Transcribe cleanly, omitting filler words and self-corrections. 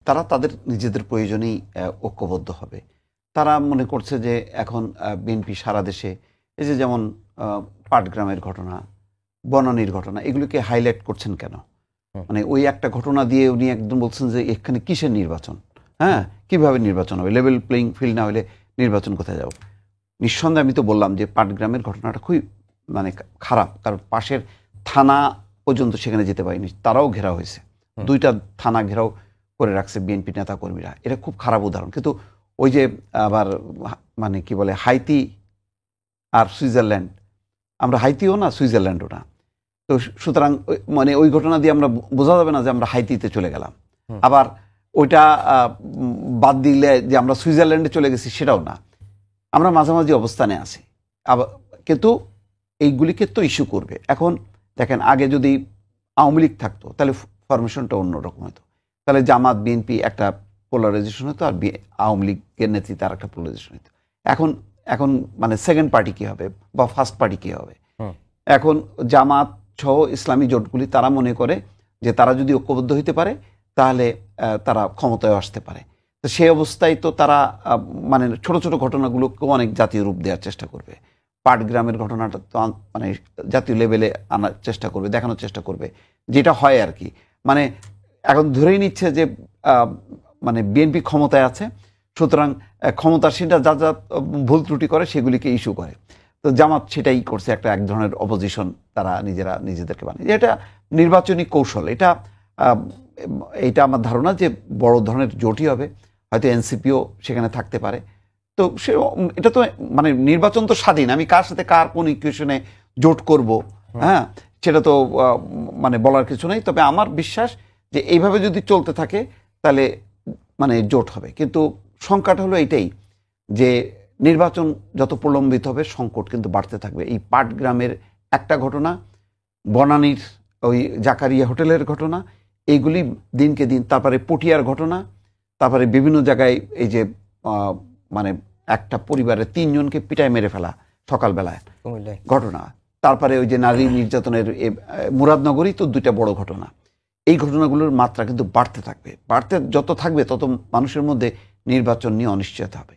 তারা তাদের নিজেদের প্রয়োজনেই ঐক্যবদ্ধ হবে। তারা মনে করছে যে এখন বিএনপি সারা দেশে এই যে যেমন পাটগ্রামের ঘটনা, বনানীর ঘটনা, এগুলোকে হাইলাইট করছেন কেন? মানে ওই একটা ঘটনা দিয়ে উনি একদম বলছেন যে এখানে কিসের নির্বাচন, হ্যাঁ কিভাবে নির্বাচন হবে, লেভেল প্লেইং ফিল্ড না হলে নির্বাচন কোথায় যাব? নিঃসন্দেহে আমি তো বললাম যে পাটগ্রামের ঘটনাটা খুবই মানে খারাপ, কারণ পাশের থানা পর্যন্ত সেখানে যেতে পারেনি, তারাও ঘেরাও হয়েছে, 2টা থানা ঘেরাও করে রাখছে বিএনপি নেতা কর্মীরা। এটা খুব খারাপ উদাহরণ। কিন্তু ওই যে আবার মানে কি বলে হাইতি আর সুইজারল্যান্ড, আমরা হাইতিও না সুইজারল্যান্ডও না, তো সুতরাং মানে ওই ঘটনা দিয়ে আমরা বোঝা যাবে না যে আমরা হাইতিতে চলে গেলাম, আবার ওইটা বাদ দিলে যে আমরা সুইজারল্যান্ডে চলে গেছি সেটাও না, আমরা মাঝামাঝি অবস্থানে আছি। আবার কিন্তু এইগুলিকে তো ইস্যু করবে। এখন দেখেন আগে যদি আওয়ামী লীগ থাকতো তাহলে ফরমেশনটা অন্যরকম হতো, তাহলে জামাত বিএনপি একটা পোলারাইজেশন হতো আর আওয়ামী লীগের নেতৃত্বে আর একটা পোলারাইজেশন হতো। এখন এখন মানে সেকেন্ড পার্টি কী হবে বা ফার্স্ট পার্টি কী হবে? এখন জামাত সহ ইসলামী জোটগুলি তারা মনে করে যে তারা যদি ঐক্যবদ্ধ হইতে পারে তাহলে তারা ক্ষমতায় আসতে পারে। তো সেই অবস্থায় তো তারা মানে ছোট ছোট ঘটনাগুলোকেও অনেক জাতীয় রূপ দেওয়ার চেষ্টা করবে। পাটগ্রামের ঘটনাটা তো মানে জাতীয় লেভেলে আনার চেষ্টা করবে, দেখানোর চেষ্টা করবে, যেটা হয় আর কি। মানে এখন ধরেই নিচ্ছে যে মানে বিএনপি ক্ষমতায় আছে, সুতরাং ক্ষমতাসীনরা যা যা ভুল ত্রুটি করে সেগুলিকে ইস্যু করে। তো জামাত সেটাই করছে, একটা এক ধরনের অপোজিশন তারা নিজেদেরকে বানিয়ে। এটা নির্বাচনী কৌশল। এটা আমার ধারণা যে বড় ধরনের জোটই হবে, হয়তো এনসিপিও সেখানে থাকতে পারে। তো এটা তো মানে নির্বাচন তো স্বাধীন, আমি কার সাথে কার কোন ইকুয়েশনে জোট করব, হ্যাঁ সেটা তো মানে বলার কিছু নেই। তবে আমার বিশ্বাস যে এইভাবে যদি চলতে থাকে তাহলে মানে জোট হবে। কিন্তু সংকট হলো এইটাই যে নির্বাচন যত প্রলম্বিত হবে সংকট কিন্তু বাড়তে থাকবে। এই পাটগ্রামের একটা ঘটনা, বনানীর ওই জাকারিয়া হোটেলের ঘটনা, এইগুলি দিনকে দিন, তারপরে পটিয়ার ঘটনা, তারপরে বিভিন্ন জায়গায় এই যে মানে একটা পরিবারের 3 জনকে পিটায় মেরে ফেলা সকালবেলায় ঘটনা, তারপরে ওই যে নারী নির্যাতনের মুরাদনগরী তো 2টা বড় ঘটনা। এই ঘটনাগুলোর মাত্রা কিন্তু বাড়তে থাকবে, বাড়তে যত থাকবে তত মানুষের মধ্যে নির্বাচন নিয়ে অনিশ্চয়তা হবে।